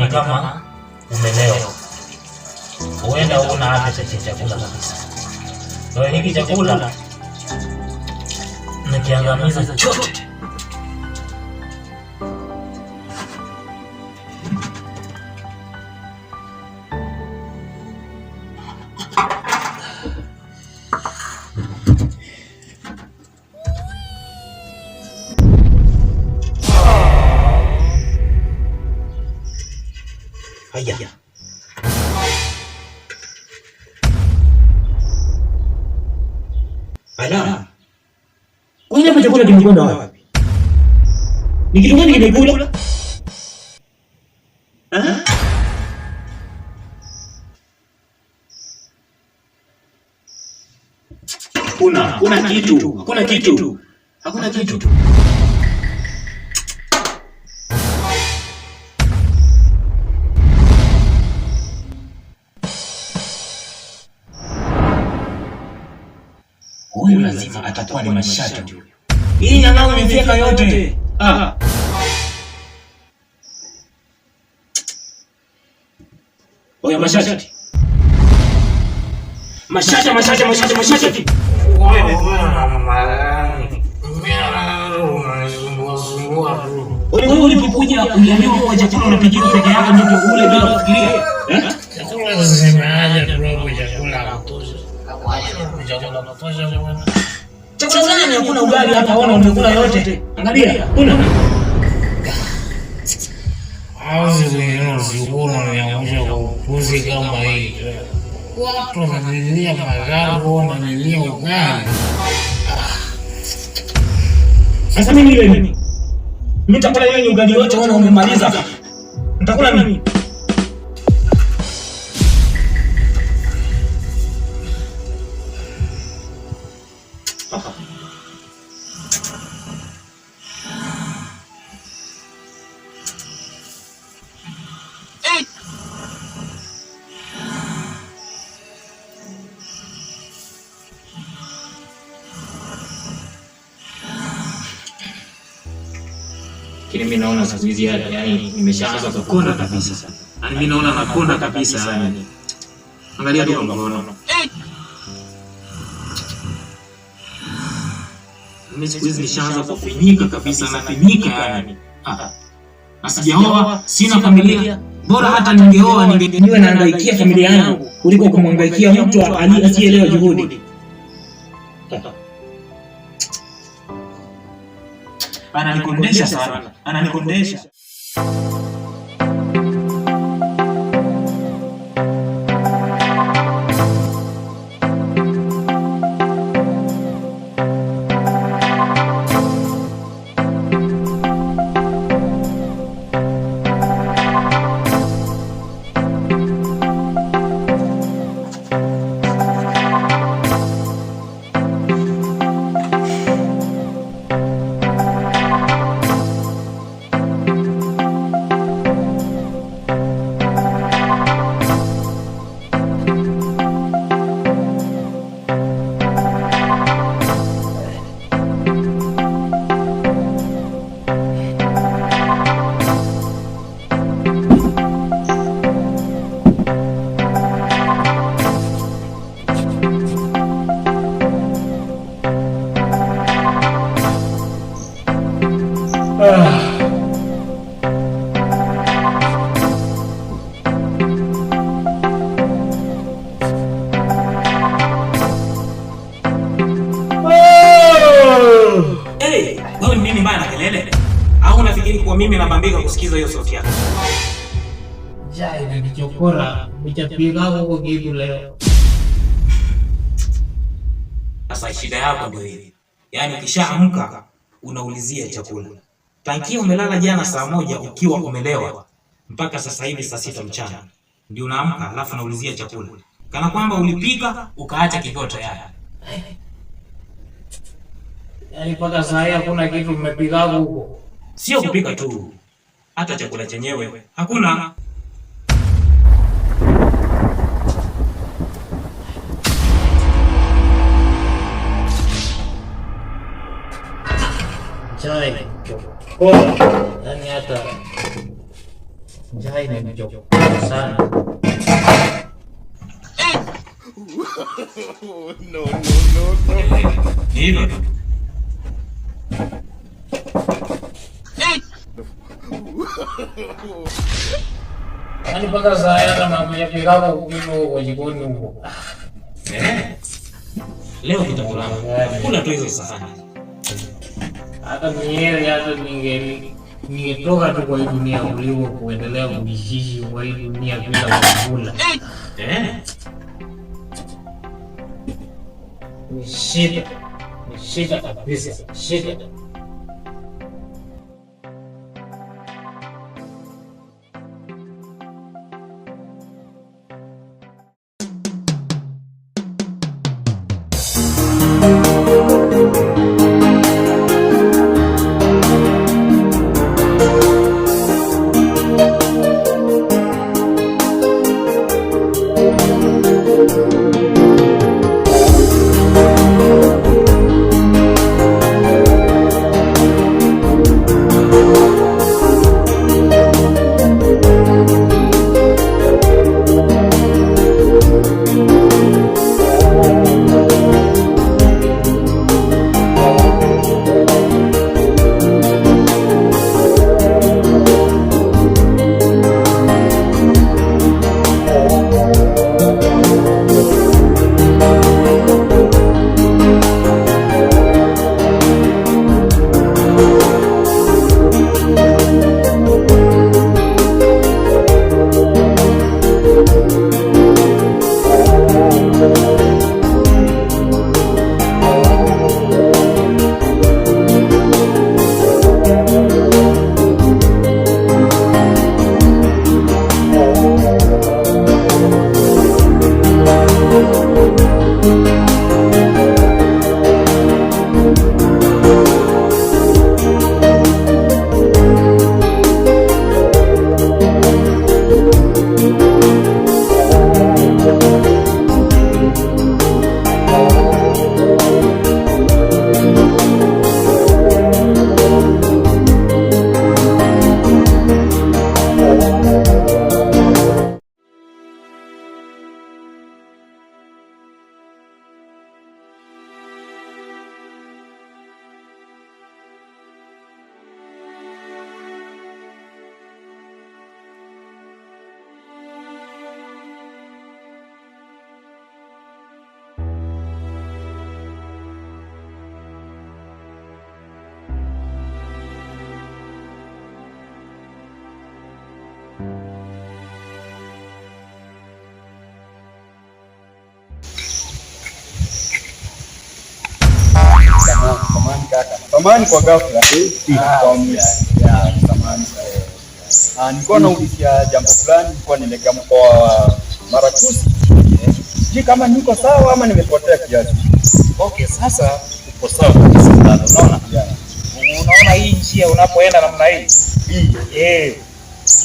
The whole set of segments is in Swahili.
ni kama umelewa. Huenda una afya cha chakula kabisa. Kwa hiki chakula nakiangamiza chote. Haya. Ala. Wewe hapa chakula kimekwenda wapi? Ni kitu gani kimekula? Kuna kitu. Hakuna kitu. Huyu lazima atakuwa ni Mashati huyo. Hii nyang'au imefika yote. Oya Mashati. Mashati. Wewe ulipokuja uniambiwa kwa chakula unapigia peke yako ndio ule bila kufikiria. Chakula zinaaje bro, chakula kutosha. Chakula gani? Hakuna ugali hapa, ona umekula yote. Angalia, kuna. Sikuna niangusha kwa upuzi kama hii. Watu wananilia magambo, wananilia ugali. Sasa mimi nile nini? Mimi nitakula yeye ugali yote, ona umemaliza. Nitakula nini? Kile mimi naona sasa hizi yani nimeshaanza kukonda kabisa. Yaani mimi naona nakonda kabisa yani. Angalia tu kama unaona. Mimi siku hizi nishaanza kufinyika kabisa, nafinyika yani. Na sijaoa, sina familia. Bora hata ningeoa niwe nahangaikia familia yangu kuliko kumhangaikia mtu asiyeelewa juhudi. Ananikondesha sana. Wewe ni nini mbaya na kelele? Au unafikiri kuwa mimi nabambika kusikiza hiyo sauti yako? Jai na kichokora, nichapiga huko kitu leo. Sasa shida yako ndio hii. Yaani ukishaamka unaulizia chakula. Tangia umelala jana saa 1 ukiwa umelewa mpaka sasa hivi saa 6 mchana. Ndio unaamka alafu unaulizia chakula. Kana kwamba ulipika ukaacha kikao tayari. Yaani mpaka saa hii hakuna kitu mmepika huko. Sio kupika tu. Hata chakula chenyewe hakuna. Chai. Yaani hata Njaa imenichoka sana. No. Hilo. Yaani mpaka saa hii kama mjapika kwa jikoni huko. Leo tutakula. Kula tu hizo sahani. Hata ningetoka tu kwa hii dunia kuliko kuendelea kuishi kwa hii dunia bila kula. Ni shida kabisa. Shida. Samahani kwa ghafla. Samahani. Nilikuwa naulizia jambo fulani, nilikuwa nimekaa mkoa wa Marakuzi. Je, kama niko sawa ama nimepotea kiasi? Okay, sasa uko sawa kabisa. Unaona? Unaona hii njia unapoenda namna hii?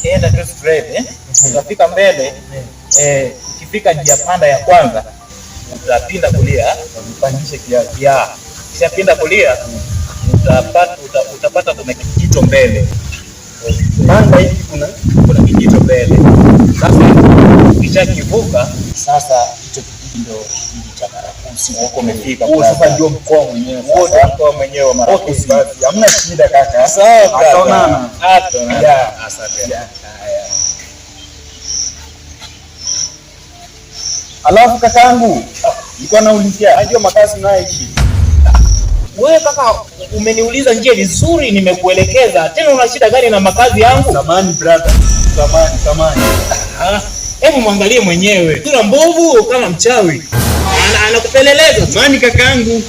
Enda tu straight, utafika mbele. Ukifika njia panda ya kwanza, utapinda kulia, Nipandishe kiasi. kisha pinda kulia, utapata kuna kijito mbele. Panda hivi kuna kijito mbele. Sasa ukishakivuka, sasa hicho kijiji ndio kijiji cha Marakuzi. Huko umefika. Sasa ndio mkoa mwenyewe. Wote mkoa mwenyewe wa Marakuzi. Basi hamna shida kaka. Sawa, Ataonana. Asante. Alafu kakangu, nilikuwa naulizia ajua makazi nayoishi. Wewe kaka, umeniuliza njia vizuri, nimekuelekeza. Tena una shida gani na makazi yangu? Samahani brother. Samahani. Hebu mwangalie mwenyewe. Tuna mbovu kama mchawi. Anakupeleleza. Samahani kakangu.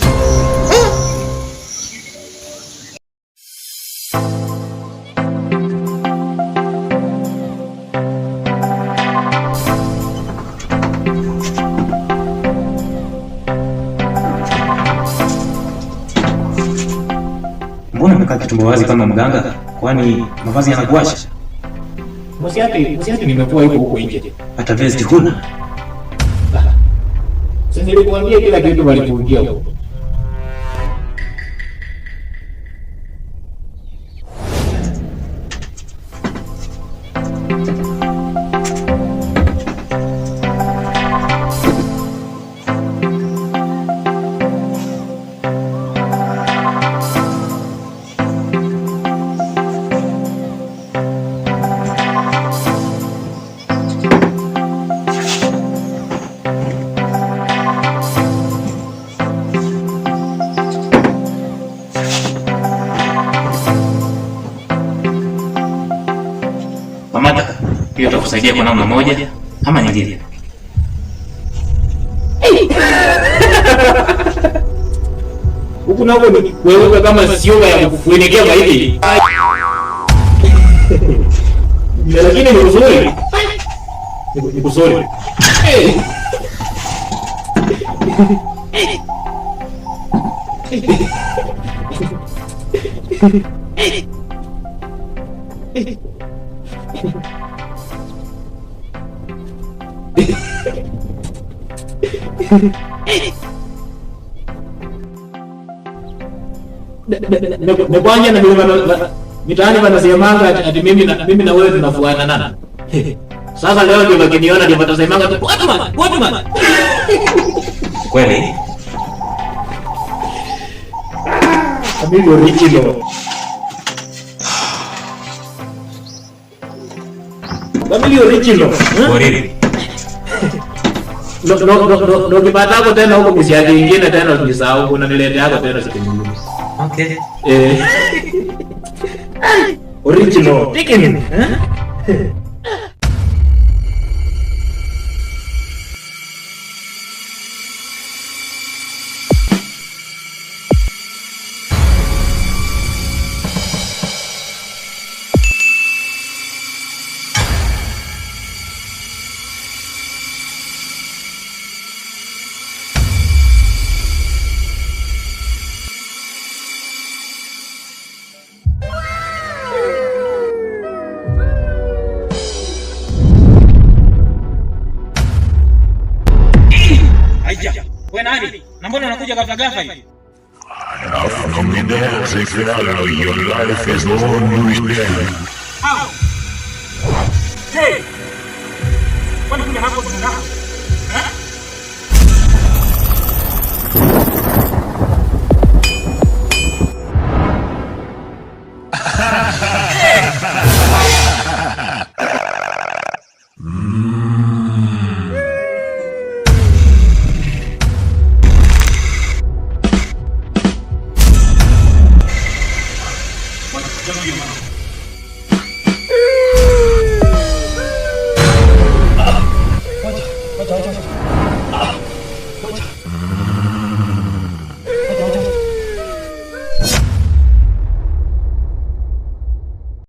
Mbona umekaa kitumbo wazi kama mganga? Kwani mavazi yanakuacha? Msiati nimekuwa huko nje. Hata vesti huna? Sasa nilikwambia kila kitu walipoingia huko. hiyo itakusaidia kwa namna moja ama nyingine. Huku nako ni kuweka kama sioga ya kufunikea hivi. Lakini ni uzuri. Ni uzuri. Nekwanja na mitaani wanasemanga ati mimi na wewe tunafuatana. Sasa leo ndio wakiniona ndio watasemanga tu what man. Kweli? Mimi original. Mimi original. Kweli. No kipata hapo tena huko msiaje nyingine tena ukisahau unaniletea hapo tena siku nyingine. Okay. Original. Ticket. Wewe nani? Na mbona unakuja ghafla hivi? From the depths of your life is only Hey! Kwani kuna hapo